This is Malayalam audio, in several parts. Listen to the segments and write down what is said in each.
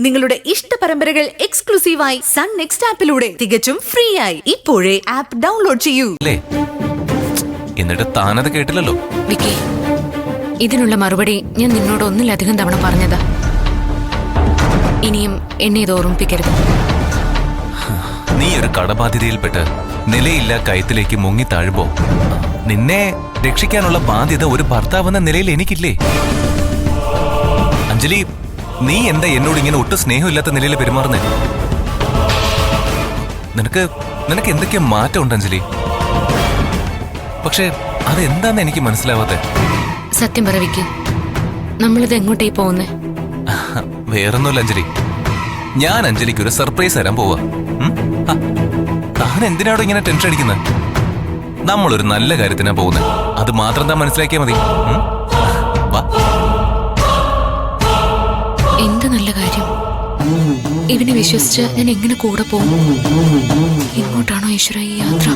നിങ്ങളുടെ ഇഷ്ട പരമ്പരകൾ എക്സ്ക്ലൂസീവായി സൺ നെക്സ്റ്റ് ആപ്പിലൂടെ തികച്ചും ഫ്രീ ആയി ഇപ്പോഴേ ആപ്പ് ഡൗൺലോഡ് ചെയ്യൂ. എന്നിട്ട് താനത് കേട്ടില്ലല്ലോ. വിക്കി, ഇതിനുള്ള മറുപടി ഞാൻ നിന്നോട് ഒന്നിലധികം തവണ പറഞ്ഞതാ. ഇനിയും എന്നെ ഇത് ഓർമ്മിപ്പിക്കരുത്. നീ ഒരു കടബാധ്യതയിൽപ്പെട്ട് നിലയില്ല കയത്തിലേക്ക് മുങ്ങി താഴുമ്പോ നിന്നെ രക്ഷിക്കാനുള്ള ബാധ്യത ഒരു ഭർത്താവെന്ന നിലയിൽ എനിക്കില്ലേ? അഞ്ജലി, നീ എന്താ എന്നോട് ഇങ്ങനെ ഒട്ടും സ്നേഹമില്ലാത്ത നിലയിൽ പെരുമാറുന്നേ? നിനക്ക് എന്തൊക്കെയോ മാറ്റമുണ്ട് അഞ്ജലി. പക്ഷെ അതെന്താന്ന് എനിക്ക് മനസ്സിലാവാത്തെ. സത്യം പറ വിക്കി, നമ്മളിത് എങ്ങോട്ടേ പോകുന്നേ? വേറൊന്നുമില്ല അഞ്ജലി, ഞാൻ അഞ്ജലിക്ക് ഒരു സർപ്രൈസ് തരാൻ പോവാ. താൻ എന്തിനാണോ ഇങ്ങനെ ടെൻഷൻ അടിക്കുന്നത്? നമ്മളൊരു നല്ല കാര്യത്തിനാ പോകുന്നത്. അത് മാത്രം താൻ മനസ്സിലാക്കിയാൽ മതി. എന്ത് നല്ല കാര്യം? ഇവനെ വിശ്വസിച്ച് ഞാൻ എങ്ങനെ കൂടെ പോകും? ഇങ്ങോട്ടാണോ ഈശ്വര ഈ യാത്ര?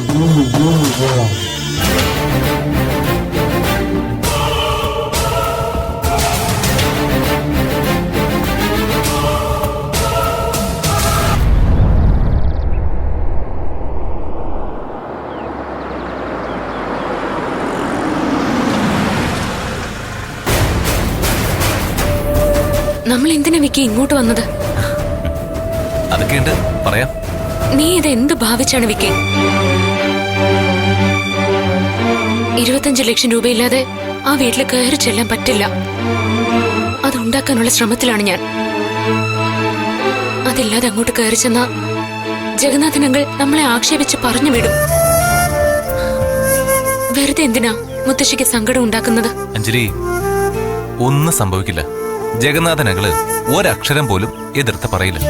നമ്മൾ എന്തിനാ വിക്കി ഇങ്ങോട്ട് വന്നത്? അതൊക്കെയുണ്ട്, പറയാം. നീ ഇത് എന്ത് ഭാവിച്ചാണ് വിക്കി? 25 ലക്ഷം രൂപയില്ലാതെ ആ വീട്ടിൽ കയറി ചെല്ലാൻ പറ്റില്ല. അതുണ്ടാക്കാനുള്ള ശ്രമത്തിലാണ് ഞാൻ. അതില്ലാതെ അങ്ങോട്ട് കയറി ചെന്ന ജഗന്നാഥനങ്ങൾ നമ്മളെ ആക്ഷേപിച്ച് പറഞ്ഞു വിടും. വെറുതെ എന്തിനാ മുത്തശ്ശിക്ക് സങ്കടം ഉണ്ടാക്കുന്നത്? അഞ്ജലി, ഒന്നും സംഭവിക്കില്ല. ജഗന്നാഥനകള് ഒരക്ഷരം പോലും എതിർത്ത് പറയില്ല.